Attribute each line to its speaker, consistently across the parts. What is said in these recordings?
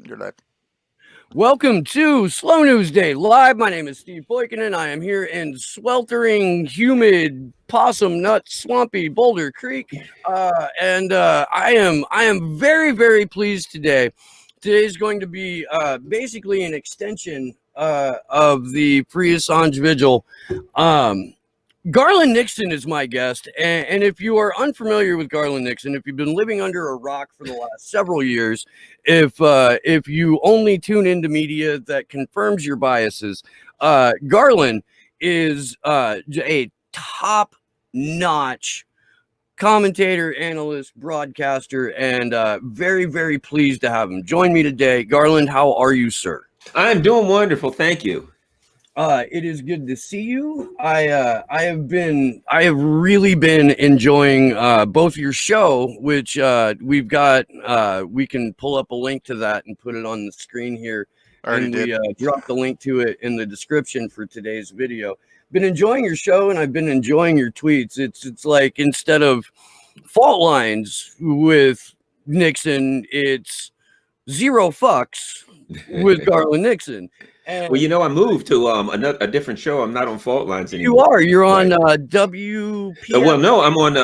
Speaker 1: You're live.
Speaker 2: Welcome to Slow News Day Live. My name is Steve Poikinen. I am here in sweltering, humid, possum nut, swampy Boulder Creek, and I am very, very pleased today. Today is going to be basically an extension of the pre-Assange vigil. Garland Nixon is my guest, and if you are unfamiliar with Garland Nixon, if you've been living under a rock for the last several years, if you only tune into media that confirms your biases, Garland is a top-notch commentator, analyst, broadcaster, and very, very pleased to have him join me today. Garland, how are you, sir?
Speaker 3: I'm doing wonderful, thank you.
Speaker 2: It is good to see you. I have really been enjoying both your show, which we've got. We can pull up a link to that and put it on the screen here, and we drop the link to it in the description for today's video. Been enjoying your show, and I've been enjoying your tweets. It's like instead of fault lines with Nixon, it's zero fucks with Garland Nixon.
Speaker 3: And, well, you know, I moved to a different show. I'm not on Fault Lines anymore.
Speaker 2: You are. You're on WP.
Speaker 3: Well, no, I'm on.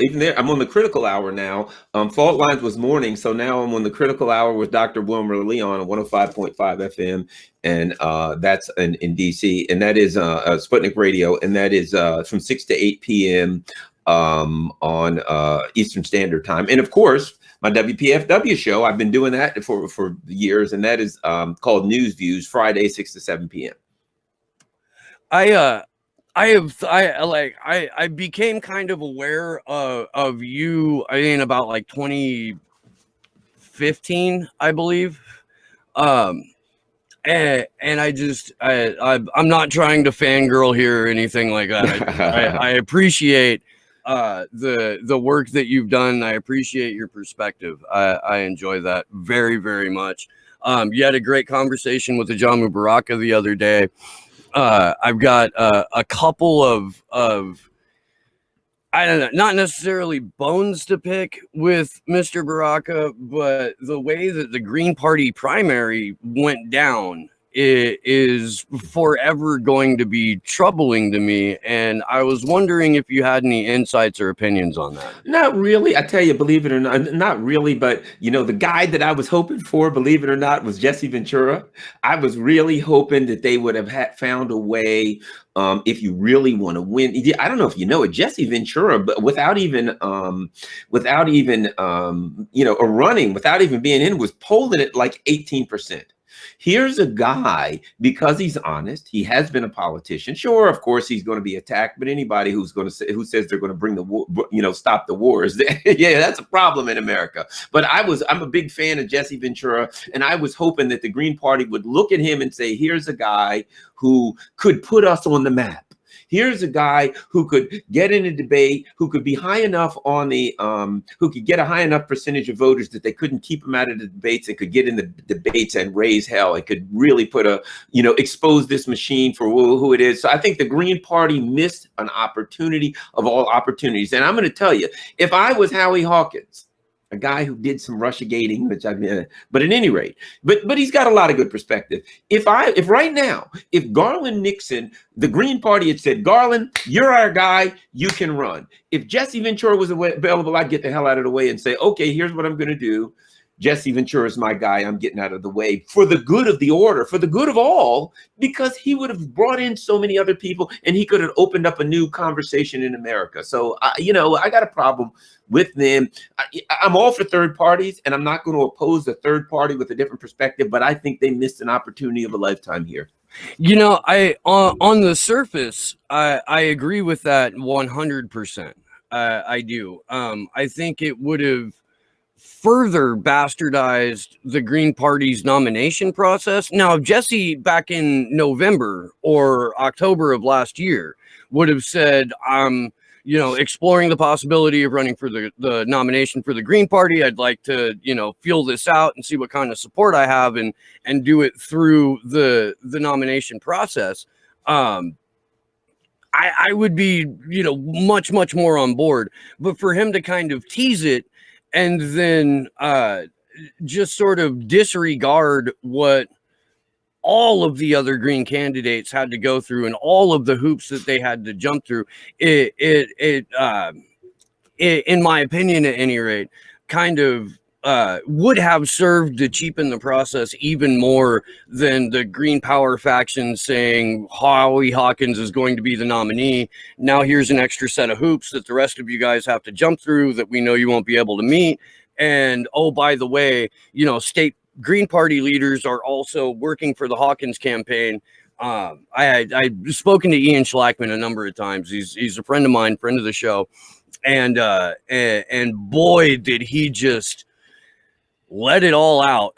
Speaker 3: Even there, I'm on the Critical Hour now. Fault Lines was morning, so now I'm on the Critical Hour with Dr. Wilmer Leon on 105.5 FM, and that's in DC, and that is Sputnik Radio, and that is from 6 to 8 p.m. On Eastern Standard Time, and of course, my WPFW show, I've been doing that for years, and that is called News Views, Friday, 6 to 7 p.m.
Speaker 2: I became kind of aware of you in about like 2015, I believe. And I'm not trying to fangirl here or anything like that. I appreciate the work that you've done. I appreciate your perspective. I enjoy that very, very much. You had a great conversation with Ajamu Baraka the other day. I've got a couple of I don't know, not necessarily bones to pick with Mr. Baraka, but the way that the Green Party primary went down is forever going to be troubling to me, and I was wondering if you had any insights or opinions on that.
Speaker 3: Not really. I tell you, believe it or not, not really, but you know, the guy that I was hoping for, believe it or not, was Jesse Ventura. I was really hoping that they would have found a way, if you really want to win. I don't know if you know it, Jesse Ventura, but without even a running, without even being in, was polling at like 18%. Here's a guy, because he's honest, he has been a politician. Sure, of course, he's going to be attacked, but anybody who says they're going to bring the war, stop the wars, yeah, that's a problem in America. But I'm a big fan of Jesse Ventura, and I was hoping that the Green Party would look at him and say, here's a guy who could put us on the map. Here's a guy who could get in a debate, who could be high enough on the, who could get a high enough percentage of voters that they couldn't keep him out of the debates, and could get in the debates and raise hell. It could really expose this machine for who it is. So I think the Green Party missed an opportunity of all opportunities. And I'm going to tell you, if I was Howie Hawkins, a guy who did some Russiagating, which but at any rate, but he's got a lot of good perspective. If right now, if Garland Nixon, the Green Party had said, Garland, you're our guy, you can run. If Jesse Ventura was available, I'd get the hell out of the way and say, okay, here's what I'm going to do. Jesse Ventura is my guy. I'm getting out of the way for the good of the order, for the good of all, because he would have brought in so many other people, and he could have opened up a new conversation in America. So, I got a problem with them. I'm all for third parties, and I'm not going to oppose a third party with a different perspective, but I think they missed an opportunity of a lifetime here.
Speaker 2: You know, on the surface, I agree with that 100%. I do. I think it would have further bastardized the Green Party's nomination process. Now, if Jesse back in November or October of last year would have said, exploring the possibility of running for the nomination for the Green Party, I'd like to, feel this out and see what kind of support I have and do it through the nomination process. I would be, much, much more on board. But for him to kind of tease it and then just sort of disregard what all of the other Green candidates had to go through and all of the hoops that they had to jump through. In my opinion, at any rate, kind of would have served to cheapen the process even more than the Green Power faction saying Howie Hawkins is going to be the nominee. Now here's an extra set of hoops that the rest of you guys have to jump through that we know you won't be able to meet. And oh, by the way, state Green Party leaders are also working for the Hawkins campaign. I've spoken to Ian Schlackman a number of times. He's a friend of mine, friend of the show. And boy, did he just let it all out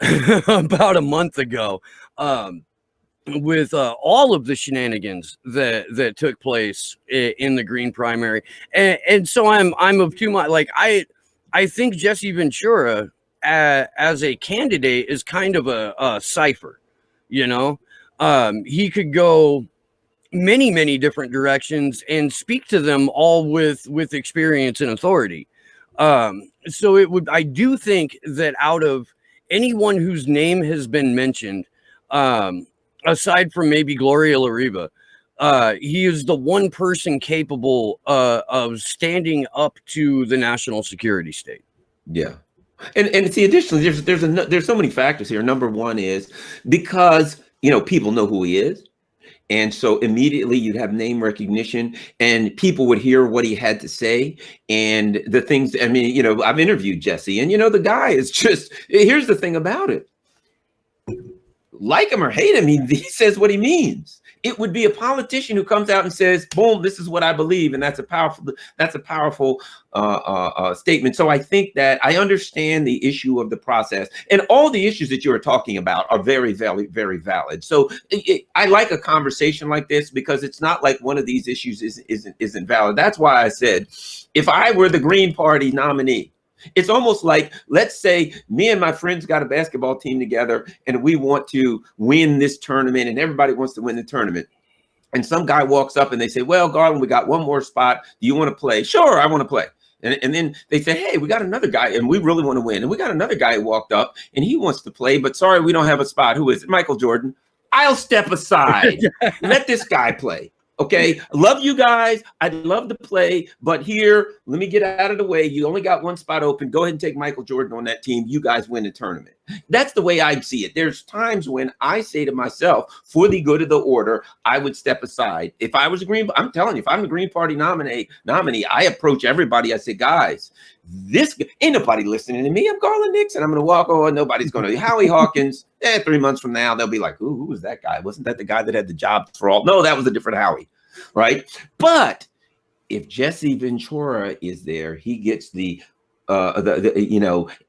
Speaker 2: about a month ago with all of the shenanigans that took place in the Green primary. And so I'm of two minds. Like, I think Jesse Ventura as a candidate is kind of a cipher, he could go many different directions and speak to them all with experience and authority. So I do think that out of anyone whose name has been mentioned, aside from maybe Gloria LaRiva, he is the one person capable of standing up to the national security state.
Speaker 3: Yeah. And see, additionally, there's so many factors here. Number one is because, people know who he is. And so immediately you'd have name recognition and people would hear what he had to say and the things. I mean, I've interviewed Jesse and, the guy is just, here's the thing about it. Like him or hate him, he says what he means. It would be a politician who comes out and says, boom, this is what I believe. And that's a powerful statement. So I think that I understand the issue of the process and all the issues that you're talking about are very, very, very valid. So I like a conversation like this because it's not like one of these issues isn't valid. That's why I said, if I were the Green Party nominee, it's almost like, let's say me and my friends got a basketball team together and we want to win this tournament and everybody wants to win the tournament. And some guy walks up and they say, well, Garland, we got one more spot. Do you want to play? Sure, I want to play. And then they say, hey, we got another guy and we really want to win. And we got another guy who walked up and he wants to play, but sorry, we don't have a spot. Who is it? Michael Jordan. I'll step aside. Let this guy play. Okay, love you guys. I'd love to play, but here, let me get out of the way. You only got one spot open. Go ahead and take Michael Jordan on that team. You guys win the tournament. That's the way I see it. There's times when I say to myself, for the good of the order, I would step aside. If I was I'm telling you, if I'm the Green Party nominee, I approach everybody. I say, guys, ain't nobody listening to me. I'm Garland Nixon. I'm going to walk over. Nobody's going to. Howie Hawkins. 3 months from now, they'll be like, ooh, who was that guy? Wasn't that the guy that had the job for all? No, that was a different Howie, right? But if Jesse Ventura is there, he gets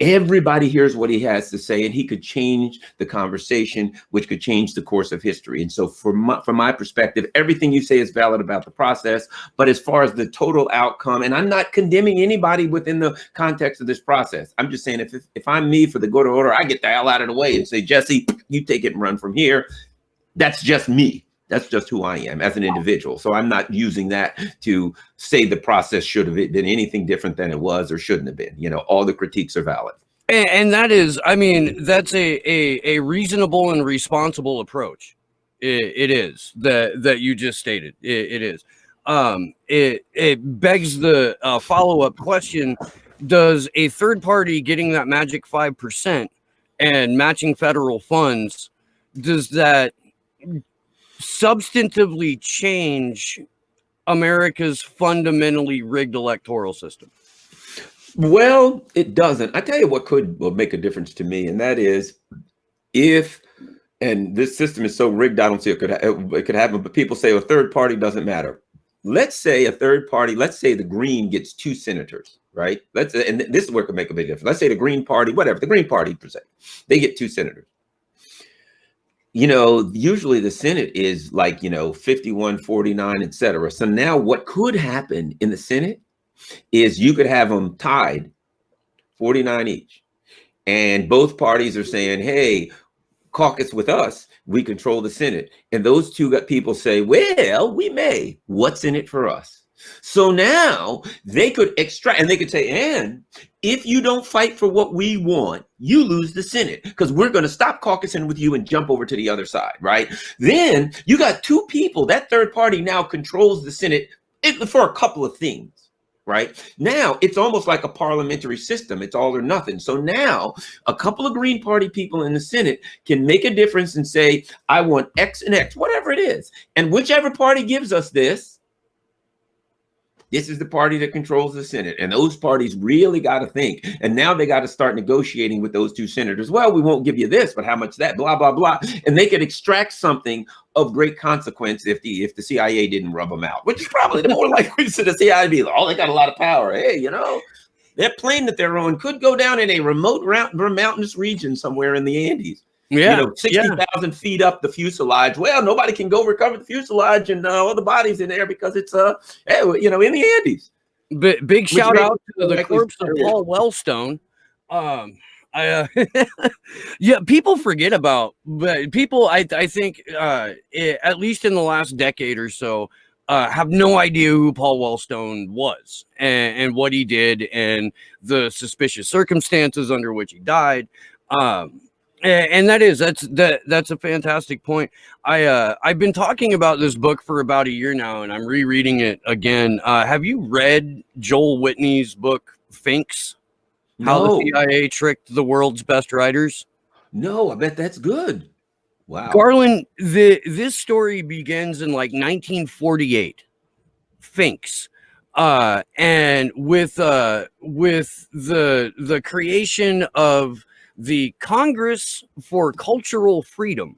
Speaker 3: everybody hears what he has to say, and he could change the conversation, which could change the course of history. And so from my perspective, everything you say is valid about the process, but as far as the total outcome, and I'm not condemning anybody within the context of this process. I'm just saying if I'm me, for the good order, I get the hell out of the way and say, Jesse, you take it and run from here. That's just me. That's just who I am as an individual. So I'm not using that to say the process should have been anything different than it was or shouldn't have been. All the critiques are valid.
Speaker 2: And that is, I mean, that's a reasonable and responsible approach. It is that you just stated. It is. It begs the follow-up question: does a third party getting that magic 5% and matching federal funds, does that substantively change America's fundamentally rigged electoral system?
Speaker 3: Well, it doesn't. I tell you what will make a difference to me, and that is and this system is so rigged, I don't see it could happen, but people say a third party doesn't matter. Let's say a third party, let's say the Green gets 2 senators, right? And this is where it could make a big difference. Let's say the Green Party, whatever, the Green Party per se, they get 2 senators. Usually the Senate is like, 51, 49, et cetera. So now what could happen in the Senate is you could have them tied 49 each. And both parties are saying, hey, caucus with us, we control the Senate. And those two people say, well, we may. What's in it for us? So now they could extract, and they could say, and if you don't fight for what we want, you lose the Senate, because we're going to stop caucusing with you and jump over to the other side, right? Then you got two people. That third party now controls the Senate for a couple of things. Right now, it's almost like a parliamentary system. It's all or nothing. So now a couple of Green Party people in the Senate can make a difference and say, I want X and X, whatever it is. And whichever party gives us this is the party that controls the Senate. And those parties really got to think. And now they got to start negotiating with those two senators. Well, we won't give you this, but how much that, blah, blah, blah. And they could extract something of great consequence if the CIA didn't rub them out, which is probably the more likely to the CIA be like, oh, they got a lot of power. Hey, that plane that they're on could go down in a remote mountainous region somewhere in the Andes.
Speaker 2: Yeah,
Speaker 3: 60,000 feet up the fuselage. Well, nobody can go recover the fuselage and all the bodies in there because it's in the Andes.
Speaker 2: Big shout out to the corpse of Paul Wellstone. Yeah, people forget about, but people, I think, at least in the last decade or so, have no idea who Paul Wellstone was and what he did and the suspicious circumstances under which he died. And that's a fantastic point. I've been talking about this book for about a year now, and I'm rereading it again. Have you read Joel Whitney's book Finks? How the CIA tricked the world's best writers?
Speaker 3: No, I bet that's good. Wow.
Speaker 2: Garland, this story begins in like 1948. Finks. And with the creation of the Congress for Cultural Freedom,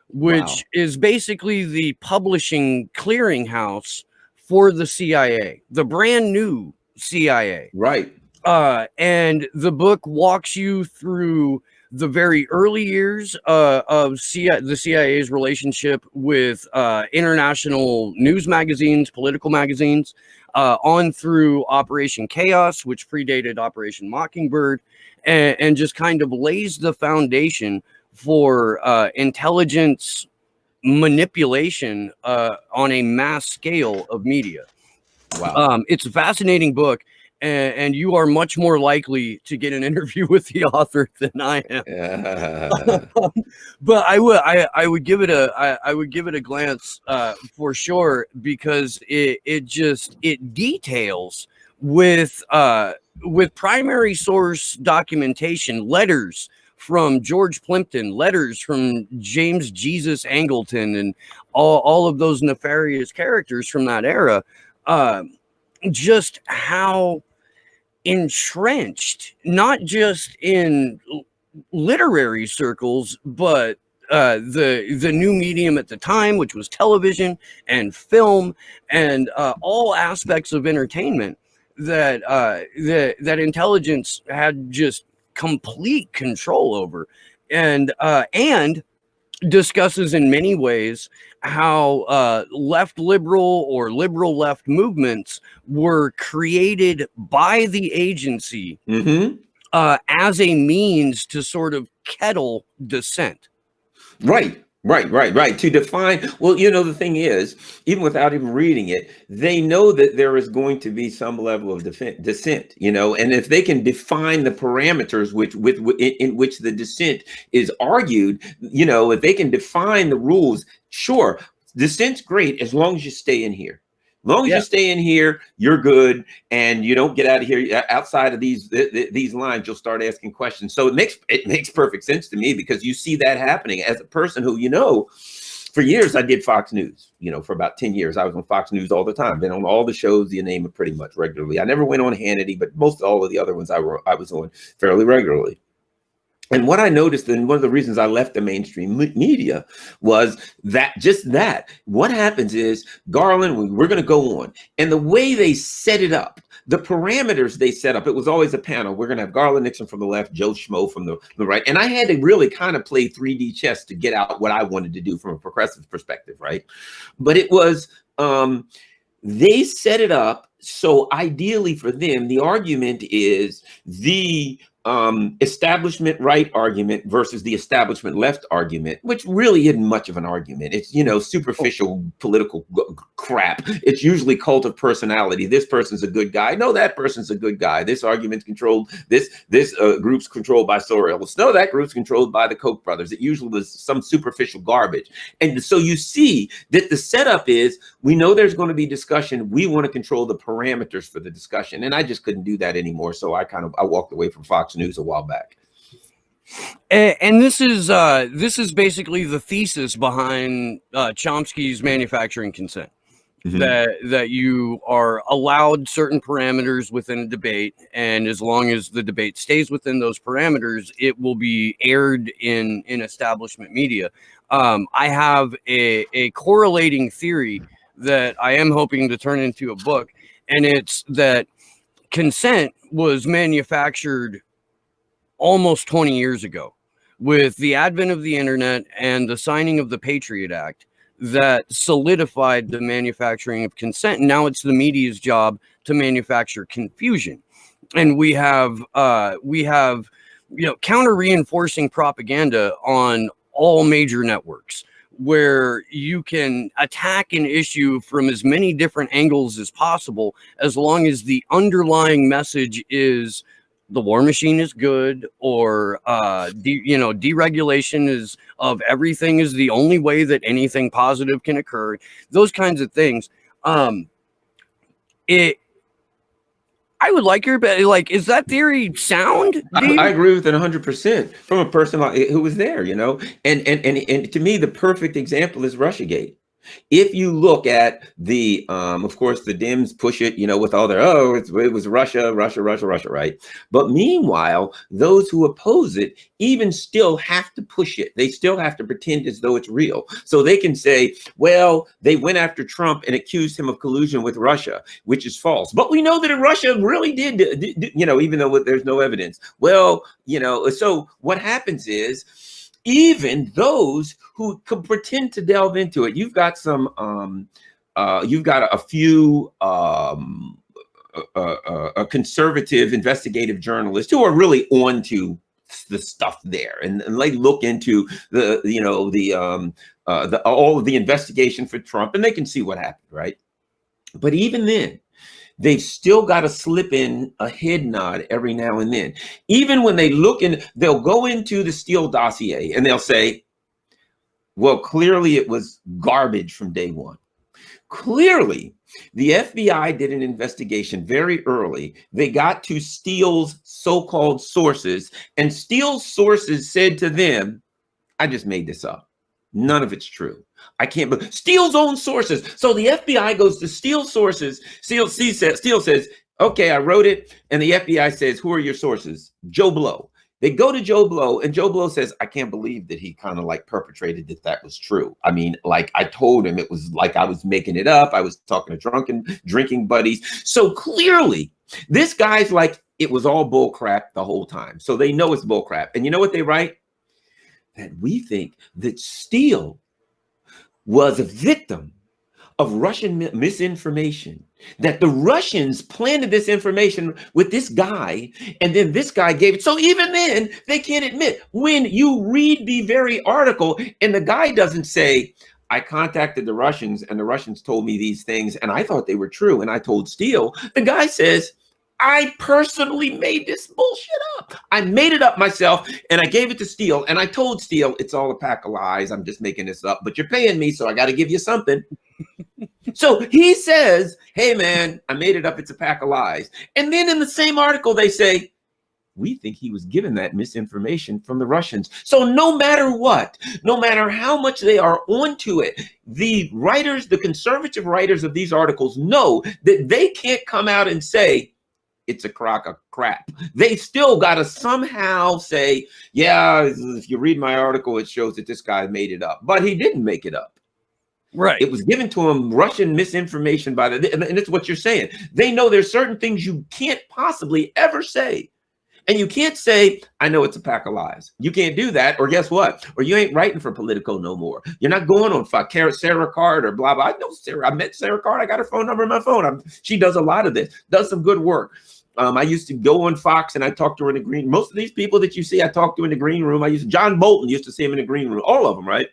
Speaker 2: which is basically the publishing clearinghouse for the CIA, the brand new CIA.
Speaker 3: Right.
Speaker 2: And the book walks you through the very early years of the CIA's relationship with international news magazines, political magazines, on through Operation Chaos, which predated Operation Mockingbird, and just kind of lays the foundation for intelligence manipulation on a mass scale of media.
Speaker 3: Wow.
Speaker 2: It's a fascinating book, and you are much more likely to get an interview with the author than I am. But I would give it a glance for sure, because it details with primary source documentation, letters from George Plimpton, letters from James Jesus Angleton, and all of those nefarious characters from that era, just how entrenched, not just in literary circles, but the new medium at the time, which was television and film and all aspects of entertainment, that intelligence had just complete control over, and discusses in many ways how left liberal or liberal left movements were created by the agency as a means to sort of kettle dissent.
Speaker 3: Right. To define, well, the thing is, even without even reading it, they know that there is going to be some level of dissent, and if they can define the parameters in which the dissent is argued, if they can define the rules, sure, dissent's great as long as you stay in here. As long as you stay in here, you're good, and you don't get out of here. Outside of these lines, you'll start asking questions. So it makes perfect sense to me, because you see that happening as a person who, for years I did Fox News. For about 10 years, I was on Fox News all the time. Been on all the shows, you name it, pretty much regularly. I never went on Hannity, but most all of the other ones I was on fairly regularly. And what I noticed, and one of the reasons I left the mainstream media, was that what happens is, Garland, we're going to go on. And the way they set it up, the parameters they set up, it was always a panel. We're going to have Garland Nixon from the left, Joe Schmo from the right. And I had to really kind of play 3D chess to get out what I wanted to do from a progressive perspective, right? But it was, they set it up so ideally for them, the argument is the establishment right argument versus the establishment left argument, which really isn't much of an argument. It's, superficial political crap. It's usually cult of personality. This person's a good guy. No, that person's a good guy. This argument's controlled. This group's controlled by Soros. No, that group's controlled by the Koch brothers. It usually was some superficial garbage. And so you see that the setup is, we know there's going to be discussion. We want to control the parameters for the discussion. And I just couldn't do that anymore. So I walked away from Fox News a while back.
Speaker 2: And this is basically the thesis behind Chomsky's manufacturing consent. Mm-hmm. that you are allowed certain parameters within a debate, and as long as the debate stays within those parameters, it will be aired in establishment media. I have a correlating theory that I am hoping to turn into a book, and it's that consent was manufactured almost 20 years ago with the advent of the internet and the signing of the Patriot Act that solidified the manufacturing of consent. And now it's the media's job to manufacture confusion. And we have counter reinforcing propaganda on all major networks, where you can attack an issue from as many different angles as possible, as long as the underlying message is the war machine is good, or deregulation is of everything is the only way that anything positive can occur. Those kinds of things. I would like your, is that theory sound?
Speaker 3: I agree with it 100% from a person who was there, and to me, the perfect example is Russiagate. If you look at the, of course, the Dems push it, with all their, it was Russia, right? But meanwhile, those who oppose it even still have to push it. They still have to pretend as though it's real. So they can say, well, they went after Trump and accused him of collusion with Russia, which is false. But we know that Russia really did, even though there's no evidence. Well, so what happens is, even those who could pretend to delve into it, you've got a few conservative investigative journalists who are really onto the stuff there, and they look into all of the investigation for Trump, and they can see what happened, right? But even then, they've still got to slip in a head nod every now and then. Even when they look in, they'll go into the Steele dossier and they'll say, well, clearly it was garbage from day one. Clearly, the FBI did an investigation very early. They got to Steele's so-called sources, and Steele's sources said to them, I just made this up. None of it's true. I can't believe Steele's own sources. So the FBI goes to Steele's sources. Steele says, okay, I wrote it. And the FBI says, who are your sources? Joe Blow. They go to Joe Blow, and Joe Blow says, I can't believe that he kind of perpetrated that was true. I mean, I told him it was like I was making it up. I was talking to drinking buddies. So clearly this guy's it was all bull crap the whole time. So they know it's bull crap. And you know what they write? That we think that Steele was a victim of Russian misinformation, that the Russians planted this information with this guy, and then this guy gave it. So even then, they can't admit. When you read the very article, and the guy doesn't say, I contacted the Russians, and the Russians told me these things, and I thought they were true, and I told Steele. The guy says, I personally made this bullshit up. I made it up myself, and I gave it to Steele, and I told Steele, it's all a pack of lies. I'm just making this up, but you're paying me, so I got to give you something. So he says, hey, man, I made it up. It's a pack of lies. And then in the same article, they say, we think he was given that misinformation from the Russians. So no matter what, no matter how much they are onto it, the writers, the conservative writers of these articles know that they can't come out and say, it's a crock of crap. They still got to somehow say, yeah, if you read my article, it shows that this guy made it up. But he didn't make it up. Right. It was given to him Russian misinformation and it's what you're saying. They know there's certain things you can't possibly ever say. And you can't say, I know it's a pack of lies. You can't do that. Or guess what? Or you ain't writing for Politico no more. You're not going on Sarah Card or blah, blah. I know Sarah. I met Sarah Card. I got her phone number in my phone. She does a lot of this, does some good work. I used to go on Fox and I talked to her in the green. Most of these people that you see, I talked to in the green room. John Bolton used to see him in the green room, all of them, right?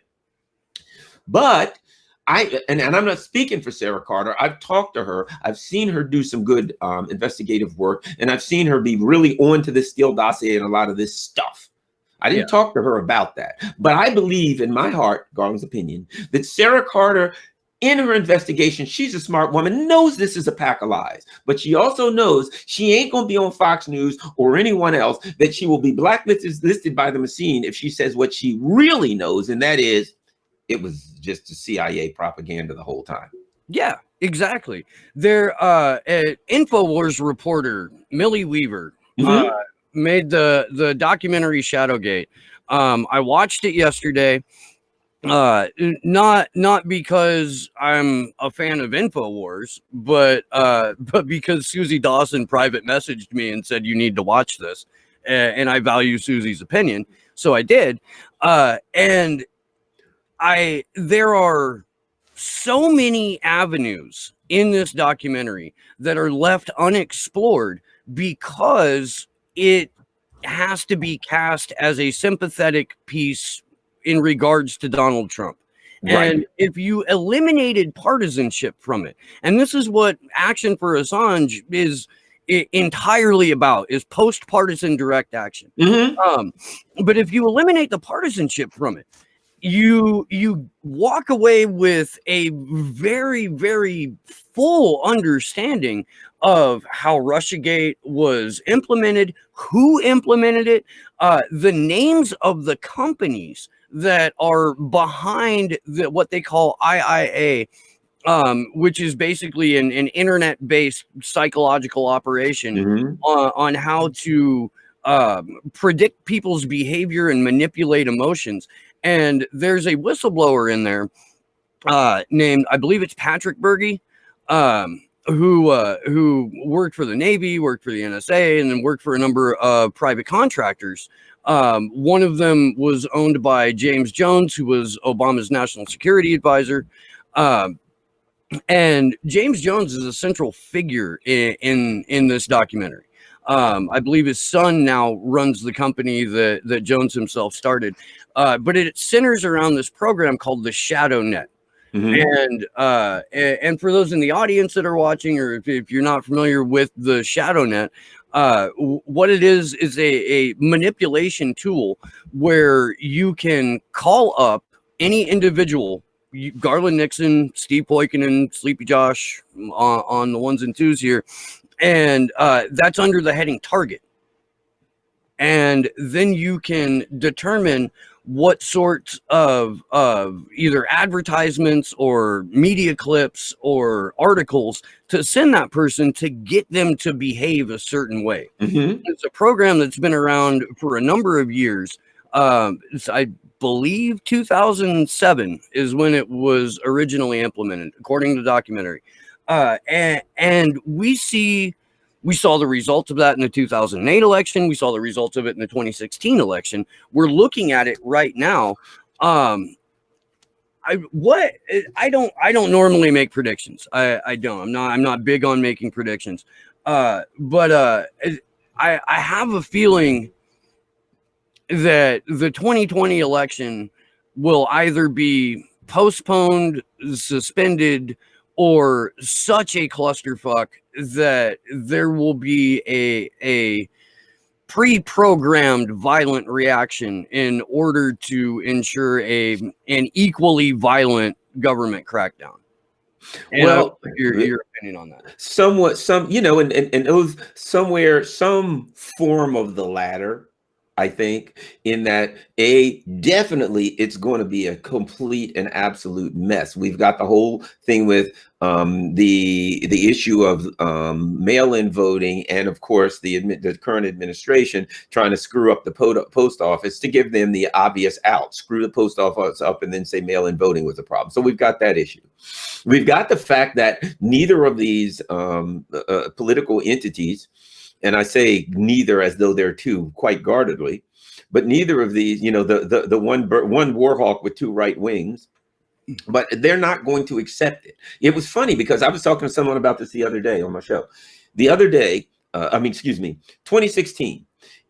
Speaker 3: But and I'm not speaking for Sarah Carter. I've talked to her. I've seen her do some good investigative work, and I've seen her be really on to this Steele dossier and a lot of this stuff. I didn't talk to her about that, but I believe in my heart, Garland's opinion, that Sarah Carter, in her investigation, she's a smart woman, knows this is a pack of lies, but she also knows she ain't going to be on Fox News or anyone else, that she will be blacklisted by the machine if she says what she really knows, and that is it was just a CIA propaganda the whole time.
Speaker 2: Yeah, exactly. Their InfoWars reporter, Millie Weaver, made the documentary Shadowgate. I watched it yesterday. Not because I'm a fan of InfoWars, but because Susie Dawson private messaged me and said you need to watch this, and I value Susie's opinion, so I did. And there are so many avenues in this documentary that are left unexplored because it has to be cast as a sympathetic piece in regards to Donald Trump. Right. And if you eliminated partisanship from it, and this is what Action for Assange is entirely about, is post-partisan direct action. But if you eliminate the partisanship from it, you walk away with a very, very full understanding of how Russiagate was implemented, who implemented it, the names of the companies that are behind what they call IIA, which is basically an internet-based psychological operation on how to predict people's behavior and manipulate emotions. And there's a whistleblower in there named, I believe it's Patrick Berge, who worked for the Navy, worked for the NSA, and then worked for a number of private contractors. One of them was owned by James Jones, who was Obama's national security advisor. And James Jones is a central figure in this documentary. I believe his son now runs the company that Jones himself started. But it centers around this program called the Shadow Net. And for those in the audience that are watching, or if you're not familiar with the Shadow Net, what it is a manipulation tool where you can call up any individual, Garland, Nixon, Steve Poikonen, Sleepy Josh on the ones and twos here, and that's under the heading target. And then you can determine what sorts of either advertisements or media clips or articles to send that person to get them to behave a certain way. It's a program that's been around for a number of years. I believe 2007 is when it was originally implemented, according to the documentary. And we saw the results of that in the 2008 election. We saw the results of it in the 2016 election. We're looking at it right now. I don't normally make predictions. I don't. I'm not big on making predictions. But I have a feeling that the 2020 election will either be postponed, suspended, or such a clusterfuck that there will be a pre-programmed violent reaction in order to ensure an equally violent government crackdown. And
Speaker 3: well,
Speaker 2: your opinion on that?
Speaker 3: And it was somewhere, some form of the latter. I think in that definitely it's going to be a complete and absolute mess. We've got the whole thing with the issue of mail-in voting, and of course the current administration trying to screw up the post office to give them the obvious out, screw the post office up, and then say mail-in voting was a problem. So we've got that issue. We've got the fact that neither of these political entities, and I say neither as though they're two, quite guardedly, but neither of these, the one war hawk with two right wings, but they're not going to accept it. It was funny because I was talking to someone about this the other day on my show. The other day, excuse me, 2016.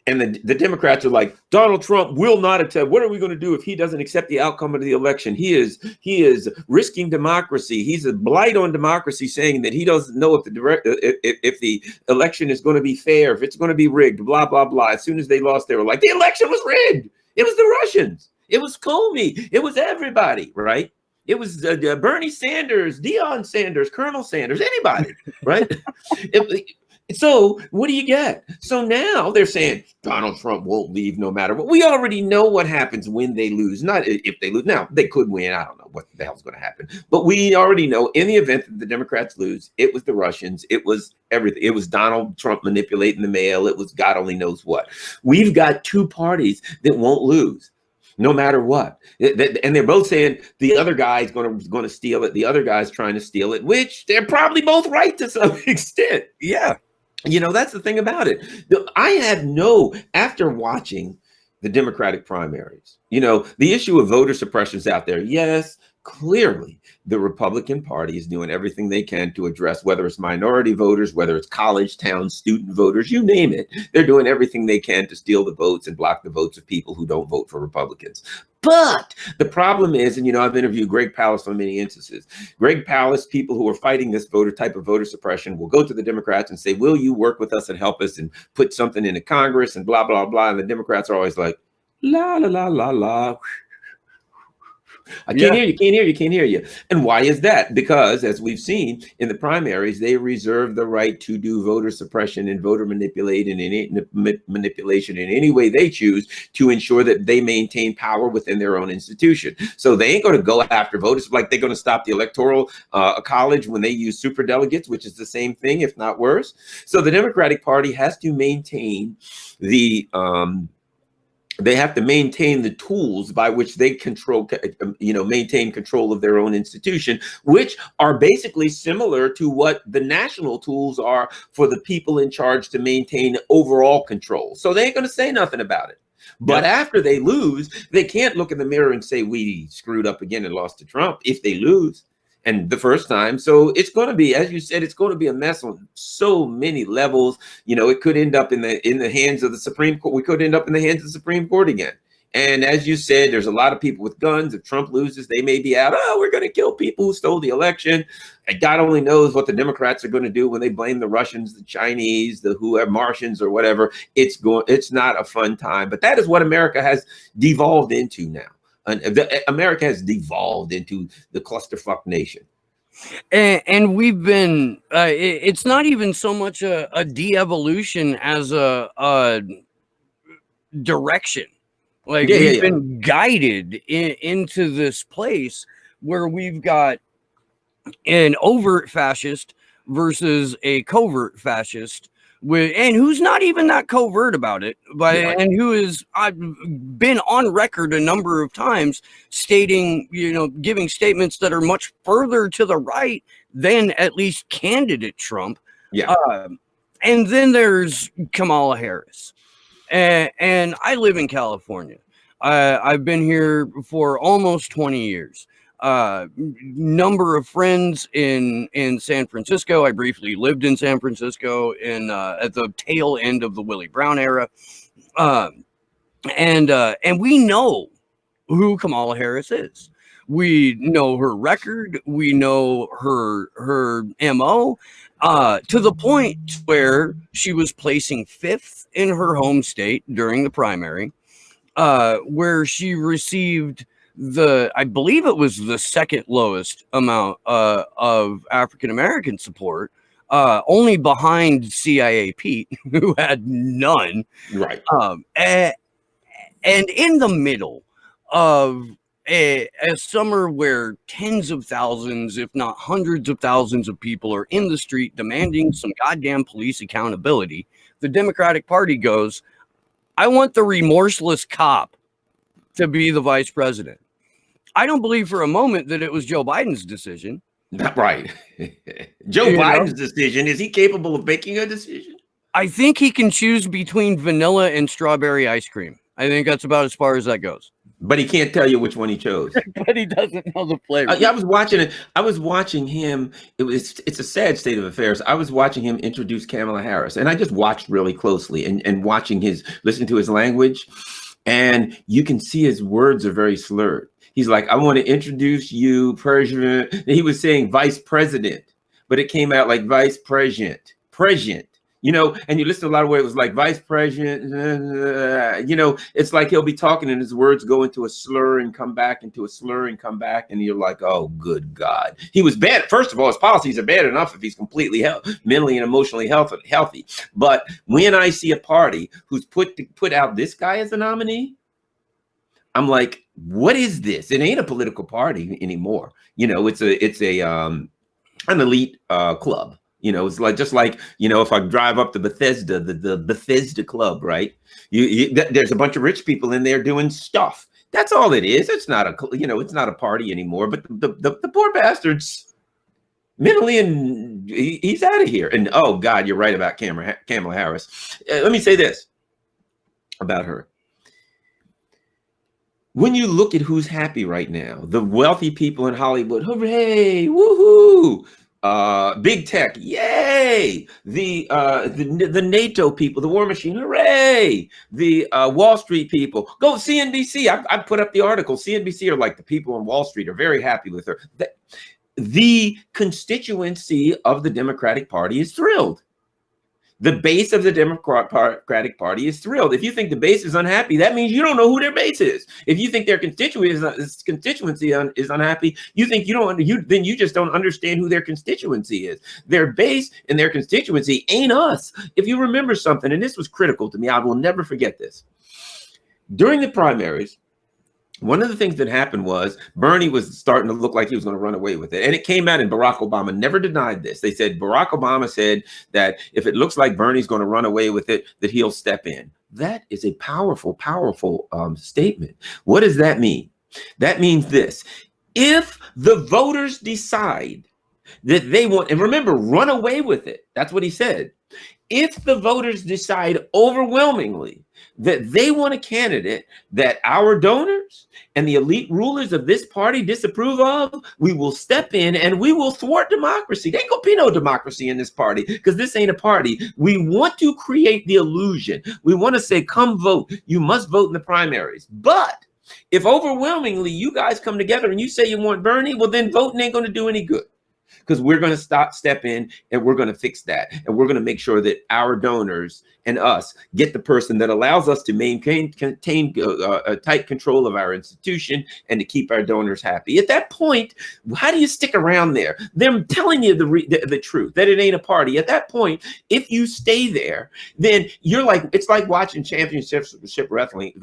Speaker 3: And the Democrats are like, Donald Trump will not accept. What are we going to do if he doesn't accept the outcome of the election? He is risking democracy. He's a blight on democracy, saying that he doesn't know if the election is going to be fair, if it's going to be rigged, blah, blah, blah. As soon as they lost, they were like, the election was rigged. It was the Russians. It was Comey. It was everybody, right? It was Bernie Sanders, Deion Sanders, Colonel Sanders, anybody, right? So what do you get? So now they're saying Donald Trump won't leave no matter what. We already know what happens when they lose, not if they lose. Now, they could win. I don't know what the hell's going to happen. But we already know in the event that the Democrats lose, it was the Russians. It was everything. It was Donald Trump manipulating the mail. It was God only knows what. We've got two parties that won't lose, no matter what. And they're both saying the other guy's going to steal it. The other guy's trying to steal it, which they're probably both right to some extent.
Speaker 2: Yeah.
Speaker 3: You know, that's the thing about it. After watching the Democratic primaries, you know, the issue of voter suppression is out there. Yes, clearly the Republican Party is doing everything they can to address, whether it's minority voters, whether it's college town student voters, you name it. They're doing everything they can to steal the votes and block the votes of people who don't vote for Republicans. But the problem is, and, you know, I've interviewed Greg Palast on many instances. Greg Palast, people who are fighting this type of voter suppression will go to the Democrats and say, will you work with us and help us and put something into Congress and blah, blah, blah. And the Democrats are always like, la, la, la, la, la. I can't hear you. And why is that? Because as we've seen in the primaries, they reserve the right to do voter suppression and voter manipulation in any way they choose to ensure that they maintain power within their own institution. So they ain't going to go after voters like they're going to stop the electoral college when they use superdelegates, which is the same thing, if not worse. So the Democratic Party has to maintain they have to maintain the tools by which they maintain control of their own institution, which are basically similar to what the national tools are for the people in charge to maintain overall control. So they ain't going to say nothing about it. But after they lose, they can't look in the mirror and say, we screwed up again and lost to Trump if they lose. And the first time. So it's going to be, as you said, it's going to be a mess on so many levels. You know, it could end up in the hands of the Supreme Court. We could end up in the hands of the Supreme Court again. And as you said, there's a lot of people with guns. If Trump loses, they may be out. Oh, we're going to kill people who stole the election. And God only knows what the Democrats are going to do when they blame the Russians, the Chinese, the whoever, Martians or whatever. It's not a fun time. But that is what America has devolved into now. America has devolved into the clusterfuck nation.
Speaker 2: And we've been, it's not even so much a de-evolution as a direction. Like we've been guided into this place where we've got an overt fascist versus a covert fascist. And who's not even that covert about it, and who is, I've been on record a number of times stating, giving statements that are much further to the right than at least candidate Trump.
Speaker 3: Yeah.
Speaker 2: And then there's Kamala Harris. And I live in California. I've been here for almost 20 years. Number of friends in San Francisco. I briefly lived in San Francisco at the tail end of the Willie Brown era. And we know who Kamala Harris is. We know her record. We know her MO, to the point where she was placing 5th in her home state during the primary, where she received I believe it was the second lowest amount of African-American support, only behind CIA Pete, who had none.
Speaker 3: Right.
Speaker 2: And in the middle of a summer where tens of thousands, if not hundreds of thousands of people are in the street demanding some goddamn police accountability, the Democratic Party goes, I want the remorseless cop to be the vice president. I don't believe for a moment that it was Joe Biden's decision.
Speaker 3: Not right. Joe Biden's decision. Is he capable of making a decision?
Speaker 2: I think he can choose between vanilla and strawberry ice cream. I think that's about as far as that goes.
Speaker 3: but he can't tell you which one he chose.
Speaker 2: But he doesn't know the flavor.
Speaker 3: Yeah, I was watching it. I was watching him. It's a sad state of affairs. I was watching him introduce Kamala Harris, and I just watched really closely and watching listening to his language, and you can see his words are very slurred. He's like, I want to introduce you, President. And he was saying vice president, but it came out like vice president, you know, and you listen to a lot of where it was like vice president, you know, it's like he'll be talking and his words go into a slur and come back into a slur and come back. And you're like, oh, good God. He was bad. First of all, his policies are bad enough if he's completely mentally and emotionally healthy. But when I see a party who's put out this guy as a nominee, I'm like, what is this? It ain't a political party anymore. You know, it's an elite club. You know, it's like just like, you know, if I drive up to Bethesda, the Bethesda club, right? There's a bunch of rich people in there doing stuff. That's all it is. It's not it's not a party anymore. But the poor bastard's mentally, and he's out of here. And oh God, you're right about Kamala Harris. Let me say this about her. When you look at who's happy right now, the wealthy people in Hollywood, hooray, woohoo! Big tech, yay! The NATO people, the war machine, hooray! The Wall Street people, go CNBC. I put up the article. CNBC are like the people on Wall Street are very happy with her. The constituency of the Democratic Party is thrilled. The base of the Democratic Party is thrilled. If you think the base is unhappy, that means you don't know who their base is. If you think their constituency is unhappy, then you just don't understand who their constituency is. Their base and their constituency ain't us. If you remember something, and this was critical to me, I will never forget this. During the primaries, one of the things that happened was Bernie was starting to look like he was going to run away with it. And it came out, and Barack Obama never denied this. They said, Barack Obama said that if it looks like Bernie's going to run away with it, that he'll step in. That is a powerful, powerful statement. What does that mean? That means this. If the voters decide that they want, and remember, run away with it. That's what he said. If the voters decide overwhelmingly that they want a candidate that our donors and the elite rulers of this party disapprove of, we will step in and we will thwart democracy. There ain't gonna be no democracy in this party because this ain't a party. We want to create the illusion. We want to say, come vote. You must vote in the primaries. But if overwhelmingly you guys come together and you say you want Bernie, well, then voting ain't going to do any good. Because we're going to step in and we're going to fix that. And we're going to make sure that our donors and us get the person that allows us to maintain a tight control of our institution and to keep our donors happy. At that point, how do you stick around there? Them telling you the truth, that it ain't a party. At that point, if you stay there, then you're like, it's like watching championship wrestling.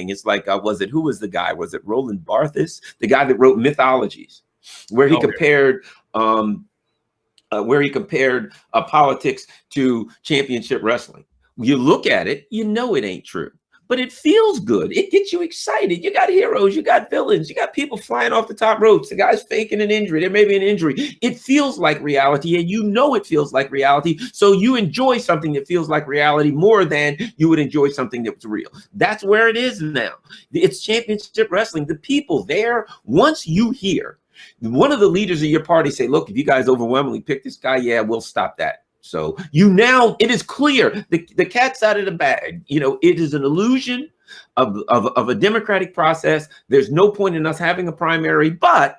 Speaker 3: It's like, who was the guy? Was it Roland Barthes, the guy that wrote Mythologies, where he compared politics to championship wrestling. You look at it, you know it ain't true, but it feels good. It gets you excited. You got heroes, you got villains, you got people flying off the top ropes. The guy's faking an injury. There may be an injury. It feels like reality, and you know it feels like reality. So you enjoy something that feels like reality more than you would enjoy something that was real. That's where it is now. It's championship wrestling. The people there, once you hear one of the leaders of your party say, look, if you guys overwhelmingly pick this guy, yeah, we'll stop that. So it is clear the cat's out of the bag. You know, it is an illusion of a democratic process. There's no point in us having a primary, but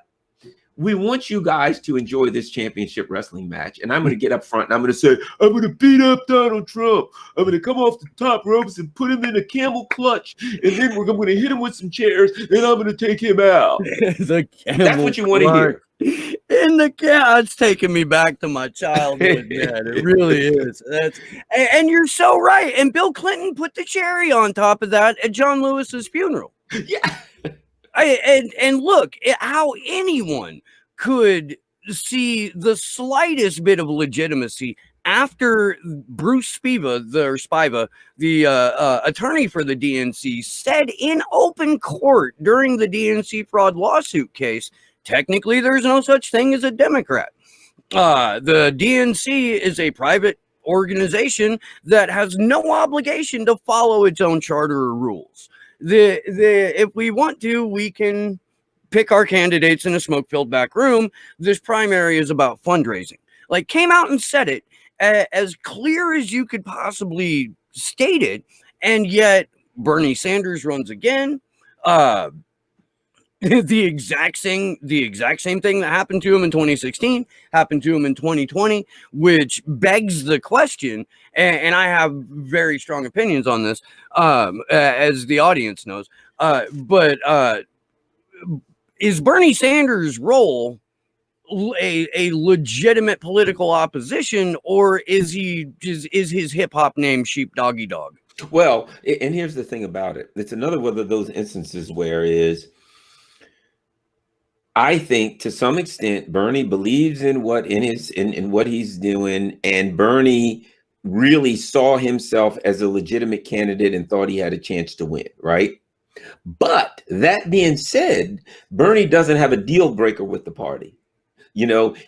Speaker 3: we want you guys to enjoy this championship wrestling match. And I'm going to get up front and I'm going to say, I'm going to beat up Donald Trump. I'm going to come off the top ropes and put him in a camel clutch. And then I'm going to hit him with some chairs and I'm going to take him out. That's what you want to hear.
Speaker 2: It's taking me back to my childhood, man. It really is. And you're so right. And Bill Clinton put the cherry on top of that at John Lewis's funeral.
Speaker 3: Yeah.
Speaker 2: And look at how anyone could see the slightest bit of legitimacy after Bruce Spiva, the attorney for the DNC, said in open court during the DNC fraud lawsuit case, technically there's no such thing as a Democrat. The DNC is a private organization that has no obligation to follow its own charter or rules. If we want to, we can pick our candidates in a smoke-filled back room. This primary is about fundraising. Like, came out and said it as clear as you could possibly state it, and yet Bernie Sanders runs again. The exact same thing that happened to him in 2016 happened to him in 2020, which begs the question, and I have very strong opinions on this, as the audience knows, but is Bernie Sanders' role a legitimate political opposition, or is his hip hop name Sheep Doggy Dog?
Speaker 3: Well, and here's the thing about it. It's another one of those instances where I think to some extent Bernie believes in what he's doing, and Bernie really saw himself as a legitimate candidate and thought he had a chance to win, right? But that being said, Bernie doesn't have a deal breaker with the party.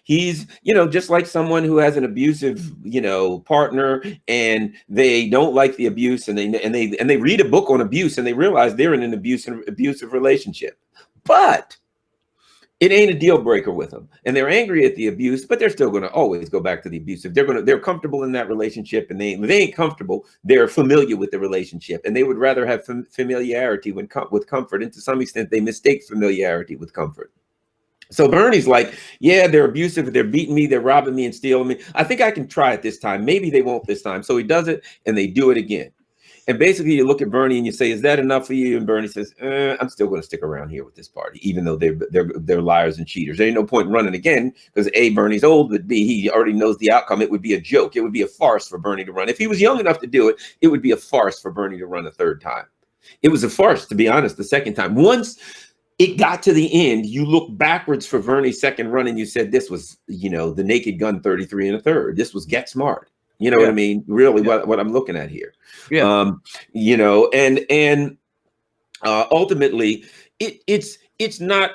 Speaker 3: He's, just like someone who has an abusive, partner, and they don't like the abuse, and they read a book on abuse and they realize they're in an abusive relationship. But it ain't a deal breaker with them, and they're angry at the abuse, but they're still going to always go back to the abusive. They're comfortable in that relationship, and they ain't comfortable. They're familiar with the relationship, and they would rather have familiarity with comfort. And to some extent, they mistake familiarity with comfort. So Bernie's like, yeah, they're abusive, they're beating me, they're robbing me and stealing me. I think I can try it this time. Maybe they won't this time. So he does it, and they do it again. And basically, you look at Bernie and you say, "Is that enough for you?" And Bernie says, "I'm still going to stick around here with this party, even though they're liars and cheaters. There ain't no point in running again because A, Bernie's old, but B, he already knows the outcome. It would be a joke. It would be a farce for Bernie to run. If he was young enough to do it, it would be a farce for Bernie to run a third time. It was a farce, to be honest, the second time. Once it got to the end, you look backwards for Bernie's second run, and you said this was, the Naked Gun 33 1/3. This was Get Smart. You know what I mean? Really, what I'm looking at here. Yeah. And ultimately, it's not.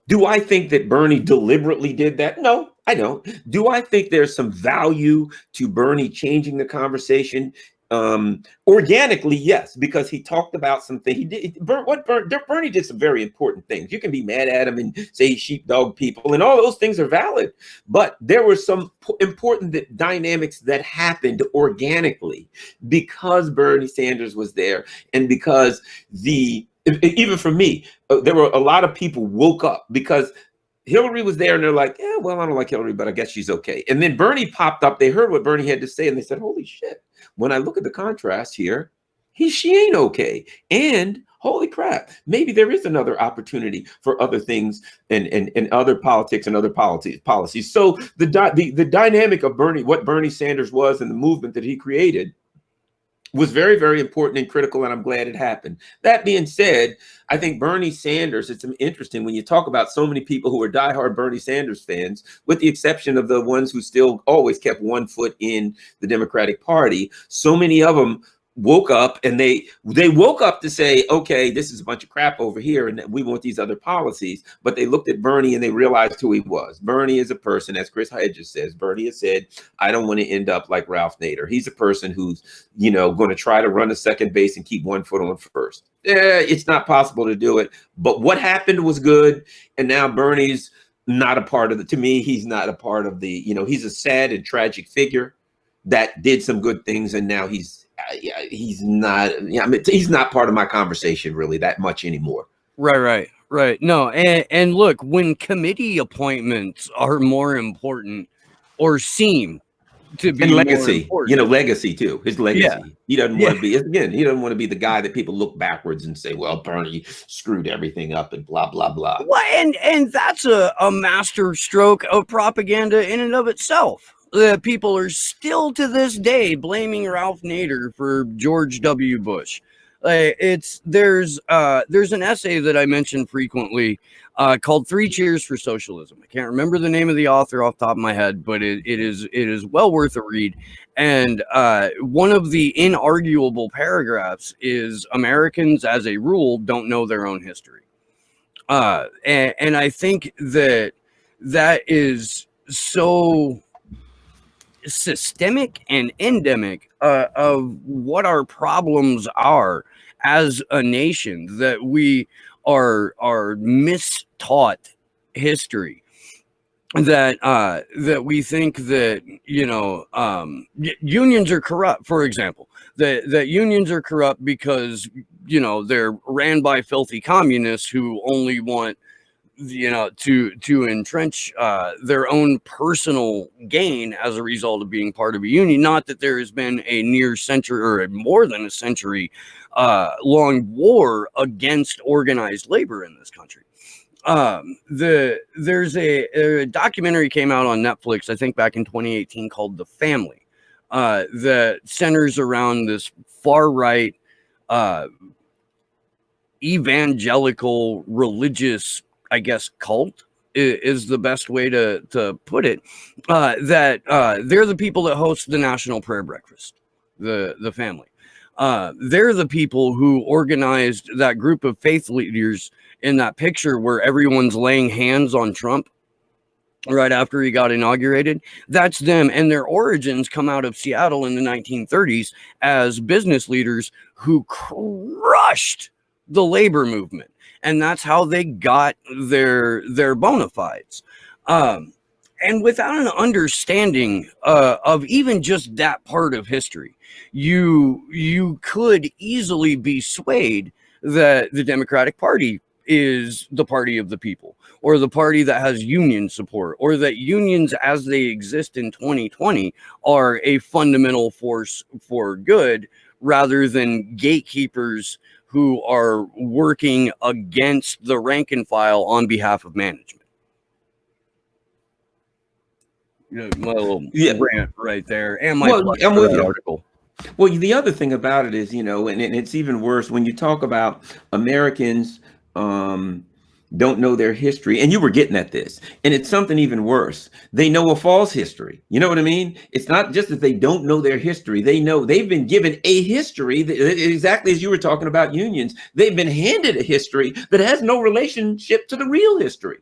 Speaker 3: Do I think that Bernie deliberately did that? No, I don't. Do I think there's some value to Bernie changing the conversation? Organically, yes, because he talked about something. Bernie did some very important things. You can be mad at him and say sheepdog people, and all those things are valid. But there were some important dynamics that happened organically because Bernie Sanders was there, and because even for me, there were a lot of people woke up because Hillary was there, and they're like, yeah, well, I don't like Hillary, but I guess she's okay. And then Bernie popped up. They heard what Bernie had to say, and they said, holy shit. When I look at the contrast here, she ain't okay. And holy crap, maybe there is another opportunity for other things and other politics and other policies. So the dynamic of Bernie, what Bernie Sanders was, and the movement that he created was very, very important and critical, and I'm glad it happened. That being said, I think Bernie Sanders, it's interesting when you talk about so many people who are diehard Bernie Sanders fans, with the exception of the ones who still always kept one foot in the Democratic Party, so many of them woke up, and they woke up to say, okay, this is a bunch of crap over here, and we want these other policies. But they looked at Bernie and they realized who he was. Bernie is a person, as Chris Hedges says, Bernie has said, I don't want to end up like Ralph Nader. He's a person who's, going to try to run a second base and keep one foot on first. It's not possible to do it. But what happened was good. And now Bernie's not a part of to me, he's not a part of he's a sad and tragic figure that did some good things. And now he's not he's not part of my conversation really that much anymore.
Speaker 2: Right. No, and look, when committee appointments are more important or seem to be,
Speaker 3: and legacy, legacy too, his legacy. He doesn't want to be, again, he doesn't want to be the guy that people look backwards and say, well, Bernie screwed everything up and blah blah blah.
Speaker 2: Well, and that's a master stroke of propaganda in and of itself. People are still to this day blaming Ralph Nader for George W. Bush. There's an essay that I mention frequently called 3 Cheers for Socialism. I can't remember the name of the author off the top of my head, but it is well worth a read. And one of the inarguable paragraphs is Americans, as a rule, don't know their own history. And I think that is so systemic and endemic of what our problems are as a nation, that we are mistaught history, that we think that, unions are corrupt, for example, that unions are corrupt because, they're ran by filthy communists who only want, to entrench their own personal gain as a result of being part of a union. Not that there has been a near century or a more than a century long war against organized labor in this country. There's a documentary came out on Netflix, I think back in 2018, called The Family, that centers around this far right evangelical religious, I guess, cult is the best way to put it. That they're the people that host the National Prayer Breakfast, the Family. They're the people who organized that group of faith leaders in that picture where everyone's laying hands on Trump right after he got inaugurated. That's them, and their origins come out of Seattle in the 1930s as business leaders who crushed the labor movement, and that's how they got their bona fides. And without an understanding of even just that part of history, you could easily be swayed that the Democratic Party is the party of the people, or the party that has union support, or that unions as they exist in 2020 are a fundamental force for good, rather than gatekeepers who are working against the rank and file on behalf of management. My little rant right there, and my
Speaker 3: I'm with you.
Speaker 2: article.
Speaker 3: Well, the other thing about it is, and it's even worse when you talk about Americans don't know their history, and you were getting at this, and it's something even worse. They know a false history. You know what I mean? It's not just that they don't know their history. They know they've been given a history that, exactly as you were talking about unions. They've been handed a history that has no relationship to the real history.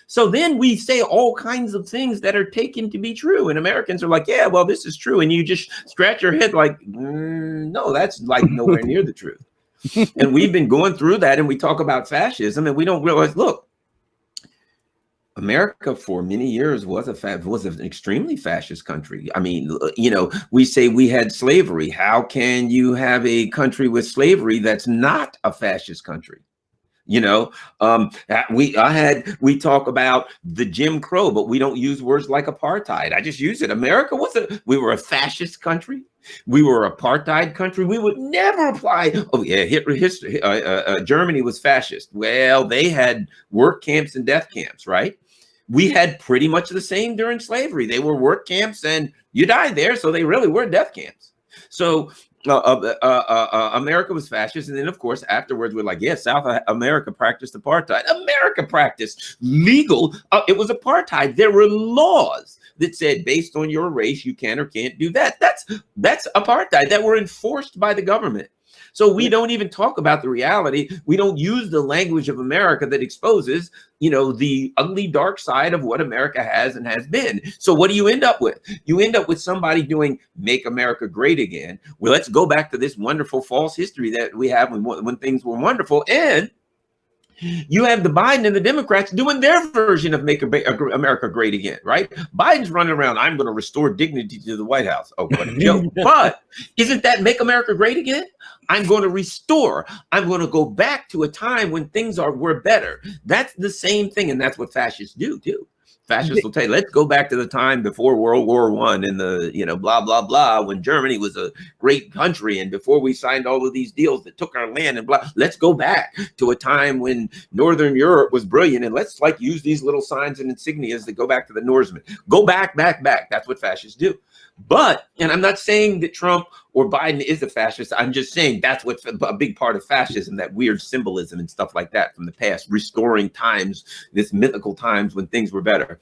Speaker 3: So then we say all kinds of things that are taken to be true, and Americans are like, yeah, well, this is true. And you just scratch your head like, no, that's like nowhere near the truth. And we've been going through that, and we talk about fascism, and we don't realize, look, America for many years was an extremely fascist country. I mean, we say we had slavery. How can you have a country with slavery that's not a fascist country? We talk about the Jim Crow, but we don't use words like apartheid. I just use it. America we were a fascist country. We were an apartheid country. We would never apply. Oh yeah, Hitler history. Germany was fascist. Well, they had work camps and death camps, right? We had pretty much the same during slavery. They were work camps, and you died there, so they really were death camps. So America was fascist, and then of course afterwards we're like, yes, South America practiced apartheid. America practiced legal. It was apartheid. There were laws that said based on your race you can or can't do that. That's apartheid that were enforced by the government. So we don't even talk about the reality. We don't use the language of America that exposes, the ugly dark side of what America has and has been. So what do you end up with? You end up with somebody doing Make America Great Again. Well, let's go back to this wonderful false history that we have when things were wonderful. And you have the Biden and the Democrats doing their version of Make America Great Again, right? Biden's running around, I'm going to restore dignity to the White House. Oh, what a joke. But isn't that Make America Great Again? I'm going to restore. I'm going to go back to a time when things were better. That's the same thing, and that's what fascists do, too. Fascists will tell you, let's go back to the time before World War I and the, blah, blah, blah, when Germany was a great country and before we signed all of these deals that took our land and blah. Let's go back to a time when Northern Europe was brilliant, and let's use these little signs and insignias that go back to the Norsemen. Go back, back, back. That's what fascists do. But, and I'm not saying that Trump or Biden is a fascist. I'm just saying that's what's a big part of fascism, that weird symbolism and stuff like that from the past, restoring times, this mythical times when things were better.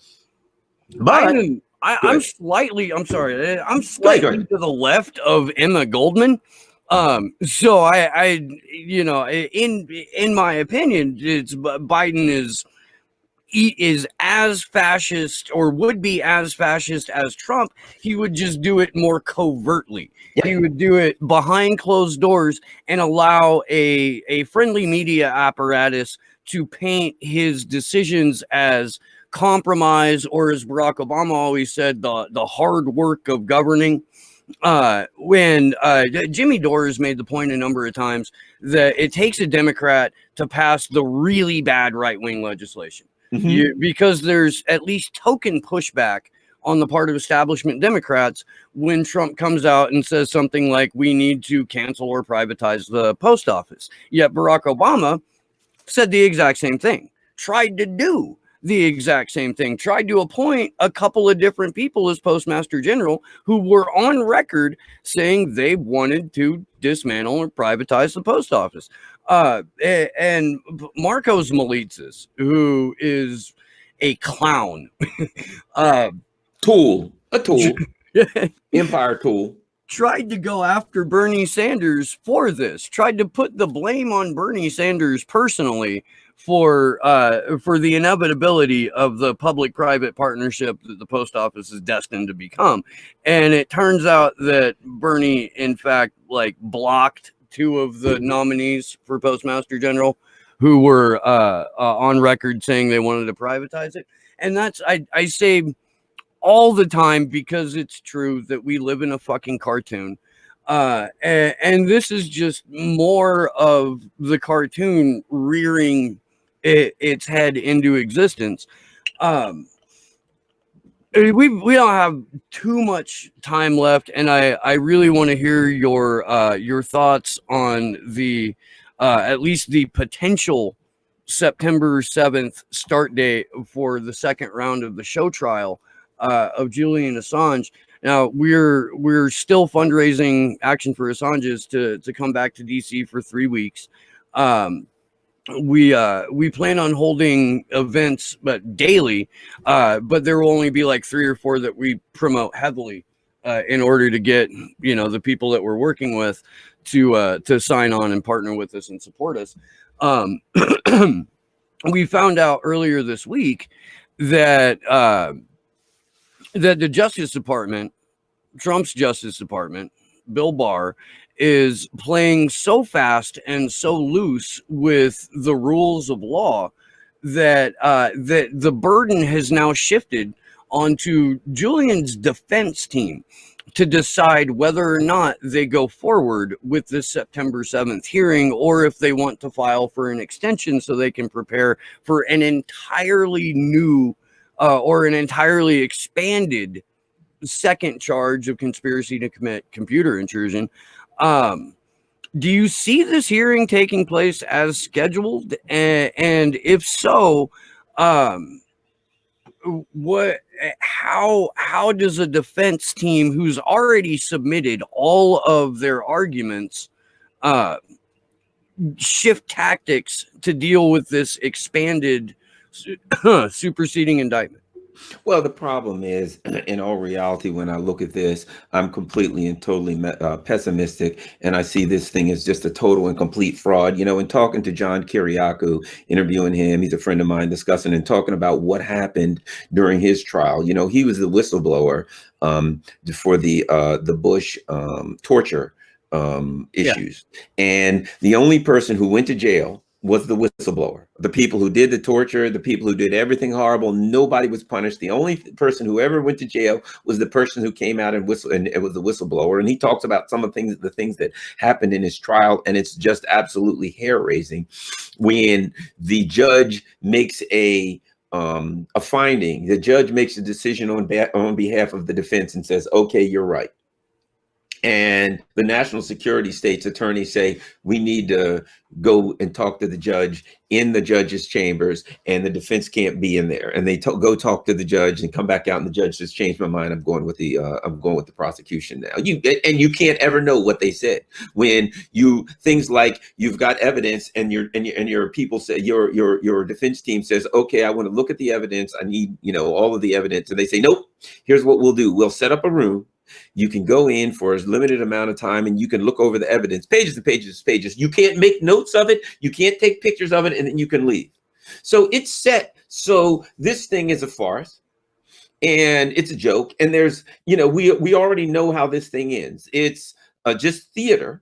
Speaker 3: But I'm slightly to
Speaker 2: the left of Emma Goldman. So I in my opinion, Biden is is as fascist or would be as fascist as Trump, he would just do it more covertly.
Speaker 3: Yep.
Speaker 2: He would do it behind closed doors and allow a friendly media apparatus to paint his decisions as compromise, or as Barack Obama always said, the hard work of governing. When Jimmy Dore has made the point a number of times that it takes a Democrat to pass the really bad right-wing legislation. Because there's at least token pushback on the part of establishment Democrats when Trump comes out and says something like, we need to cancel or privatize the post office. Yet Barack Obama said the exact same thing, tried to do the exact same thing, tried to appoint a couple of different people as postmaster general who were on record saying they wanted to dismantle or privatize the post office. And Marcos Malitzis, who is a clown,
Speaker 3: a tool, empire tool,
Speaker 2: tried to go after Bernie Sanders for this, tried to put the blame on Bernie Sanders personally for the inevitability of the public-private partnership that the post office is destined to become. And it turns out that Bernie, in fact, like blocked two of the nominees for postmaster general who were on record saying they wanted to privatize it. And that's, I say all the time, because it's true that we live in a fucking cartoon. And this is just more of the cartoon rearing its head into existence. We don't have too much time left, and I really want to hear your thoughts on the at least the potential September 7th start date for the second round of the show trial of Julian Assange. Now we're still fundraising Action for Assange's to come back to DC for 3 weeks. We plan on holding events, but daily, but there will only be like 3 or 4 that we promote heavily in order to get, the people that we're working with to sign on and partner with us and support us. We found out earlier this week that the Justice Department, Trump's Justice Department, Bill Barr, is playing so fast and so loose with the rules of law that that the burden has now shifted onto Julian's defense team to decide whether or not they go forward with this September 7th hearing, or if they want to file for an extension so they can prepare for an entirely new or an entirely expanded second charge of conspiracy to commit computer intrusion. Do you see this hearing taking place as scheduled? And if so, how does a defense team who's already submitted all of their arguments shift tactics to deal with this expanded superseding indictment?
Speaker 3: Well, the problem is, in all reality, when I look at this, I'm completely and totally pessimistic, and I see this thing as just a total and complete fraud. In talking to John Kiriakou, interviewing him, he's a friend of mine, discussing and talking about what happened during his trial. He was the whistleblower for the Bush torture issues, and the only person who went to jail was the whistleblower. The people who did the torture, the people who did everything horrible, nobody was punished. The only person who ever went to jail was the person who came out and it was the whistleblower. And he talks about some of the things that happened in his trial, and it's just absolutely hair-raising when the judge makes a finding. The judge makes a decision on behalf of the defense and says, okay, you're right. And the national security state's attorneys say, we need to go and talk to the judge in the judge's chambers, and the defense can't be in there. And they go talk to the judge and come back out, and the judge says, changed my mind. I'm going with the prosecution now. You can't ever know what they said when things like you've got evidence, and your people say, your defense team says, okay, I want to look at the evidence. I need, all of the evidence. And they say, nope, here's what we'll do. We'll set up a room. You can go in for a limited amount of time, and you can look over the evidence, pages and pages and pages. You can't make notes of it. You can't take pictures of it, and then you can leave. So it's set. So this thing is a farce and it's a joke. And there's, we already know how this thing ends. It's just theater.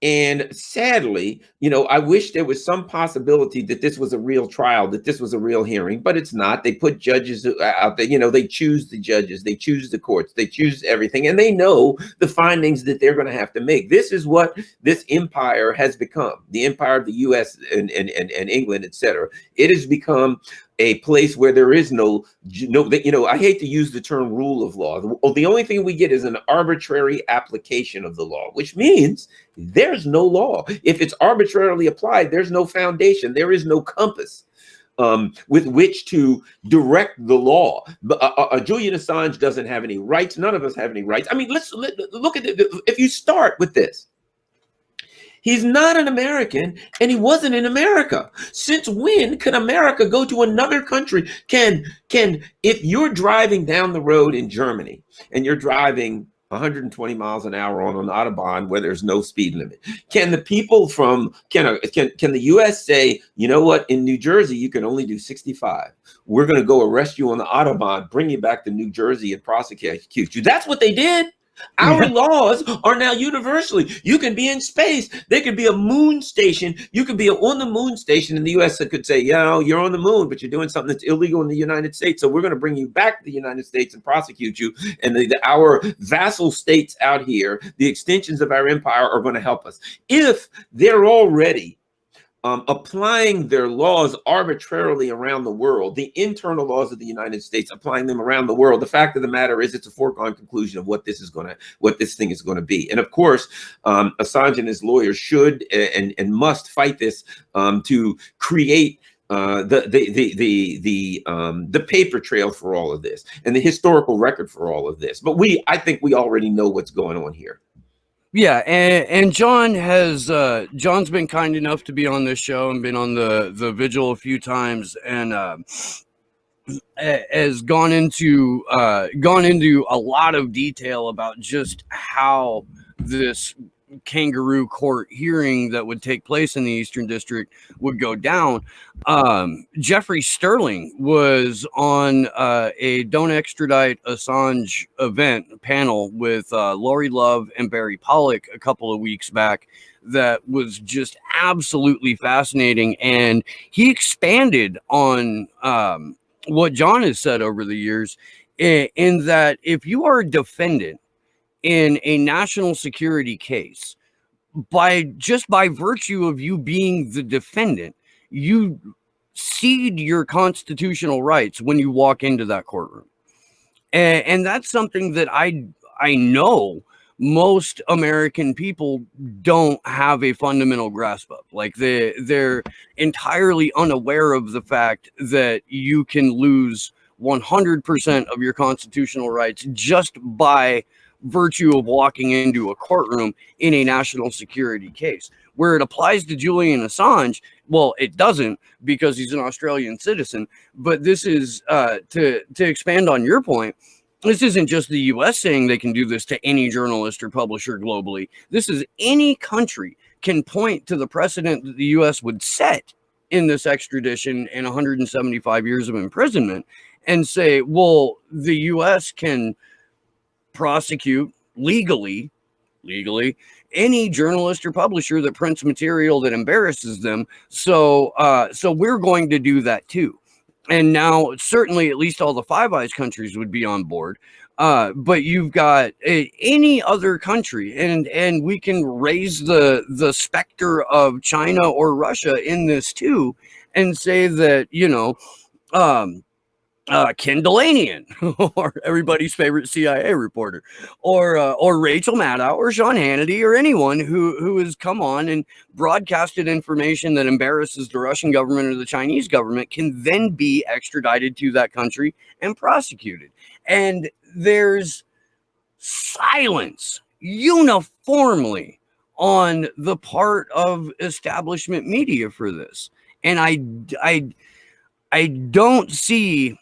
Speaker 3: And sadly, I wish there was some possibility that this was a real trial, that this was a real hearing, but it's not. They put judges out there, they choose the judges, they choose the courts, they choose everything, and they know the findings that they're going to have to make. This is what this empire has become, the empire of the US and England, etc. It has become a place where there is no, I hate to use the term rule of law. The only thing we get is an arbitrary application of the law, which means there's no law. If it's arbitrarily applied, there's no foundation. There is no compass with which to direct the law. Julian Assange doesn't have any rights. None of us have any rights. I mean, let's look at it. If you start with this, he's not an American, and he wasn't in America. Since when can America go to another country? If you're driving down the road in Germany and you're driving 120 miles an hour on an Autobahn where there's no speed limit, can the people can the US say, you know what, in New Jersey, you can only do 65. We're going to go arrest you on the Autobahn, bring you back to New Jersey and prosecute you. That's what they did. Our laws are now universally. You can be in space. There could be a moon station. You could be on the moon station in the US that could say, you're on the moon, but you're doing something that's illegal in the United States. So we're going to bring you back to the United States and prosecute you. And our vassal states out here, the extensions of our empire, are going to help us. If they're already applying their laws arbitrarily around the world, the internal laws of the United States, applying them around the world, the fact of the matter is it's a foregone conclusion of what this thing is going to be. And of course, Assange and his lawyers should and must fight this to create the paper trail for all of this and the historical record for all of this. But I think we already know what's going on here.
Speaker 2: Yeah, and John John's been kind enough to be on this show and been on the vigil a few times, and has gone into a lot of detail about just how this kangaroo court hearing that would take place in the Eastern District would go down. Jeffrey Sterling was on a Don't Extradite Assange event panel with Lori Love and Barry Pollock a couple of weeks back that was just absolutely fascinating, and he expanded on what John has said over the years, in that if you are a defendant in a national security case, by virtue of you being the defendant, you cede your constitutional rights when you walk into that courtroom. And that's something that I know most American people don't have a fundamental grasp of. Like they're entirely unaware of the fact that you can lose 100% of your constitutional rights just by virtue of walking into a courtroom in a national security case. Where it applies to Julian Assange, well, it doesn't, because he's an Australian citizen. But this is to expand on your point, this isn't just the US saying they can do this to any journalist or publisher globally. This is any country can point to the precedent that the US would set in this extradition and 175 years of imprisonment and say, well, the US can prosecute legally any journalist or publisher that prints material that embarrasses them. So we're going to do that too. And now certainly at least all the Five Eyes countries would be on board. But you've got any other country, and we can raise the specter of China or Russia in this too, and say that, Ken Delanian, or everybody's favorite CIA reporter, or Rachel Maddow, or Sean Hannity, or anyone who has come on and broadcasted information that embarrasses the Russian government or the Chinese government can then be extradited to that country and prosecuted. And there's silence uniformly on the part of establishment media for this. And I don't see,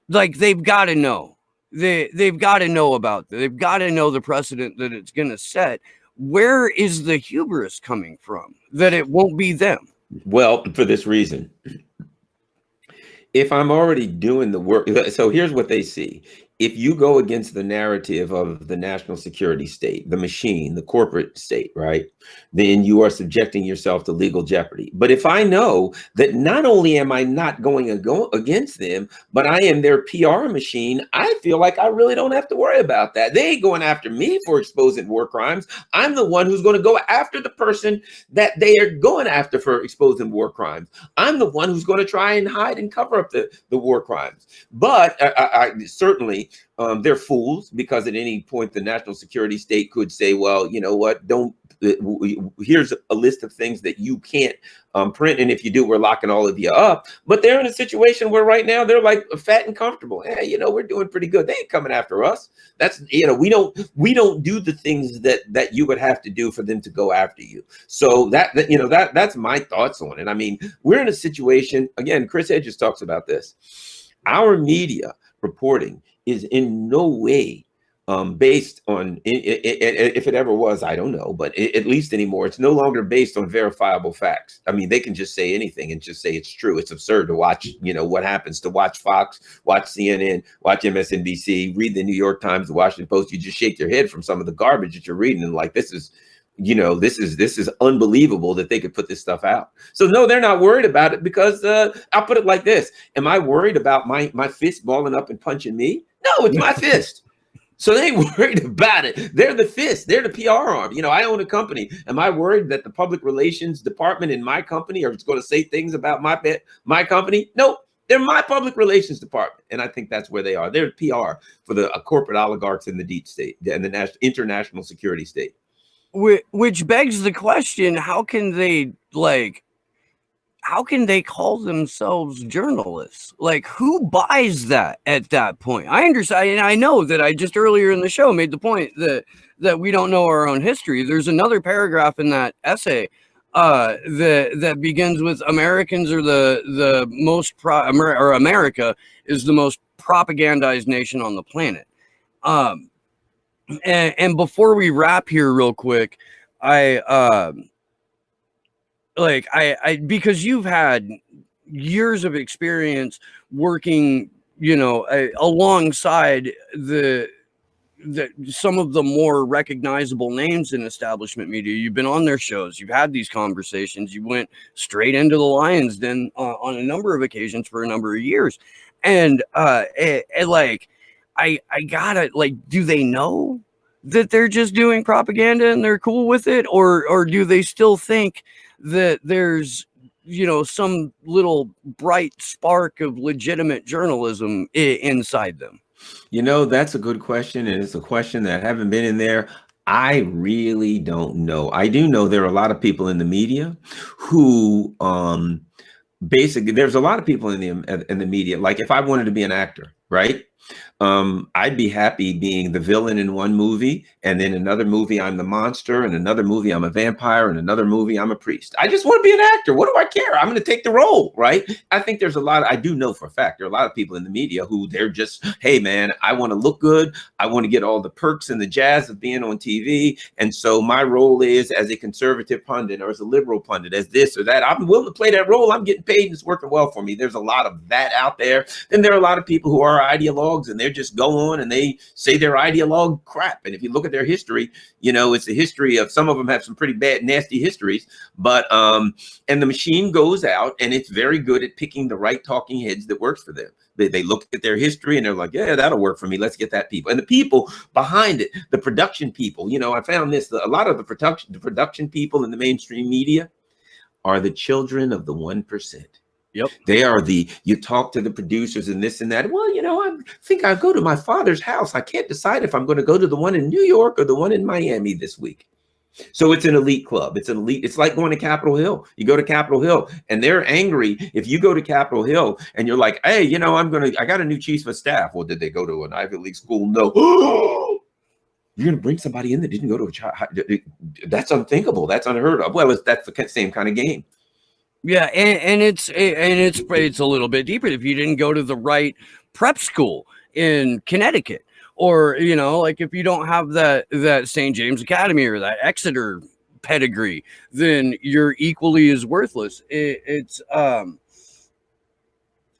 Speaker 2: like, they've got to know. They've got to know about this. They've got to know the precedent that it's going to set. Where is the hubris coming from that it won't be them?
Speaker 3: Well, for this reason. if I'm already doing the work, so here's what they see. If you go against the narrative of the national security state, the machine, the corporate state, right, then you are subjecting yourself to legal jeopardy. But if I know that not only am I not going against them, but I am their PR machine, I feel like I really don't have to worry about that. They ain't going after me for exposing war crimes. I'm the one who's going to go after the person that they are going after for exposing war crimes. I'm the one who's going to try and hide and cover up the war crimes. But I certainly, they're fools, because at any point the national security state could say, well, you know what, don't, here's a list of things that you can't print, and if you do, we're locking all of you up. But they're in a situation where right now they're like fat and comfortable. Hey, you know, we're doing pretty good. They ain't coming after us. That's, you know, we don't do the things that you would have to do for them to go after you. So that's my thoughts on it. I mean, we're in a situation, again, Chris Hedges talks about this. Our media reporting is in no way based on, if it ever was, I don't know, but at least anymore, it's no longer based on verifiable facts. I mean, they can just say anything and just say it's true. It's absurd to watch, you know, what happens to watch Fox, watch CNN, watch MSNBC, read the New York Times, the Washington Post. You just shake your head from some of the garbage that you're reading, and like, this is, you know, this is unbelievable that they could put this stuff out. So no, they're not worried about it, because I'll put it like this. Am I worried about my fist balling up and punching me? No, it's my fist. So they ain't worried about it. They're the fist. They're the PR arm. You know, I own a company. Am I worried that the public relations department in my company are going to say things about my company? Nope. They're my public relations department. And I think that's where they are. They're PR for the corporate oligarchs in the deep state and the international security state.
Speaker 2: Which begs the question, how can they call themselves journalists? Like, who buys that at that point? I understand, and I know that I just earlier in the show made the point that we don't know our own history. There's another paragraph in that essay that begins with Americans are the most America is the most propagandized nation on the planet. And before we wrap here real quick, I because you've had years of experience working, you know, alongside some of the more recognizable names in establishment media. You've been on their shows, you've had these conversations, you went straight into the lion's den on a number of occasions for a number of years. And I gotta, like, do they know that they're just doing propaganda and they're cool with it? Or do they still think that there's, you know, some little bright spark of legitimate journalism inside them?
Speaker 3: You know, that's a good question. And it's a question that I haven't been in there. I really don't know. I do know there are a lot of people in the media who basically, there's a lot of people in the media. Like, if I wanted to be an actor, right? I'd be happy being the villain in one movie, and then another movie I'm the monster, and another movie I'm a vampire, and another movie I'm a priest. I just want to be an actor. What do I care? I'm going to take the role, right? I think there's a lot. I do know for a fact there are a lot of people in the media who they're just, hey man, I want to look good. I want to get all the perks and the jazz of being on TV, and so my role is as a conservative pundit or as a liberal pundit, as this or that. I'm willing to play that role. I'm getting paid, and it's working well for me. There's a lot of that out there. Then there are a lot of people who are ideologues, and they're just go on and they say their ideologue crap. And if you look at their history, you know, it's a history of, some of them have some pretty bad, nasty histories, but and the machine goes out and it's very good at picking the right talking heads that works for them. They look at their history and they're like, yeah, that'll work for me. Let's get that people. And the people behind it, the production people, you know, I found this, a lot of the production people in the mainstream media are the children of the 1%.
Speaker 2: Yep.
Speaker 3: They are you talk to the producers and this and that. Well, you know, I think I'll go to my father's house. I can't decide if I'm going to go to the one in New York or the one in Miami this week. So it's an elite club. It's an elite. It's like going to Capitol Hill. You go to Capitol Hill and they're angry if you go to Capitol Hill and you're like, hey, you know, I got a new chief of staff. Well, did they go to an Ivy League school? No. You're going to bring somebody in that didn't go to a child. That's unthinkable. That's unheard of. Well, that's the same kind of game.
Speaker 2: Yeah, and it's a little bit deeper. If you didn't go to the right prep school in Connecticut, or, you know, like if you don't have that St. James Academy or that Exeter pedigree, then you're equally as worthless.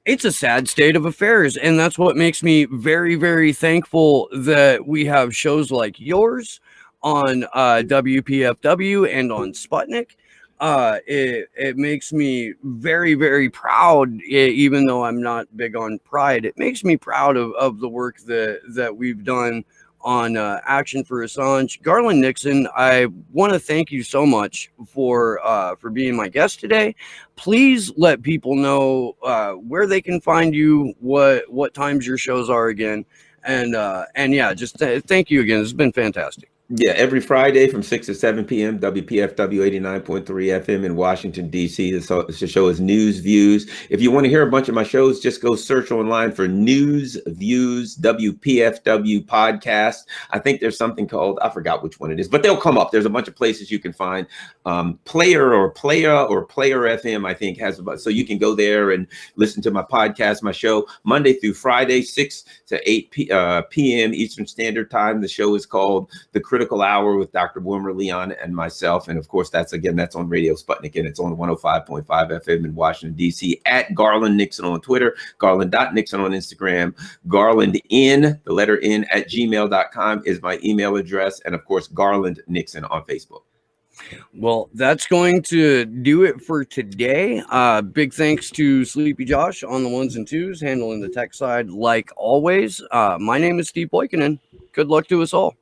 Speaker 2: It's a sad state of affairs, and that's what makes me very, very thankful that we have shows like yours on WPFW and on Sputnik. It makes me very, very proud, even though I'm not big on pride. It makes me proud of the work that we've done on Action for Assange. Garland Nixon, I want to thank you so much for being my guest today. Please let people know where they can find you, what times your shows are again, and yeah, just thank you again. This has been fantastic.
Speaker 3: Yeah, every Friday from 6 to 7 p.m., WPFW 89.3 FM in Washington, D.C. The show is News Views. If you want to hear a bunch of my shows, just go search online for News Views WPFW podcast. I think there's something called, I forgot which one it is, but they'll come up. There's a bunch of places you can find. Player FM, I think, has about, so you can go there and listen to my podcast, my show, Monday through Friday, 6 to 8 p.m. Eastern Standard Time. The show is called The Critical Hour with Dr. Wilmer Leon and myself. And of course, that's on Radio Sputnik, and it's on 105.5 FM in Washington, D.C. at Garland Nixon on Twitter, Garland.Nixon on Instagram, Garland the letter N at gmail.com is my email address. And of course, Garland Nixon on Facebook.
Speaker 2: Well, that's going to do it for today. Big thanks to Sleepy Josh on the ones and twos, handling the tech side like always. My name is Steve Boykinen. Good luck to us all.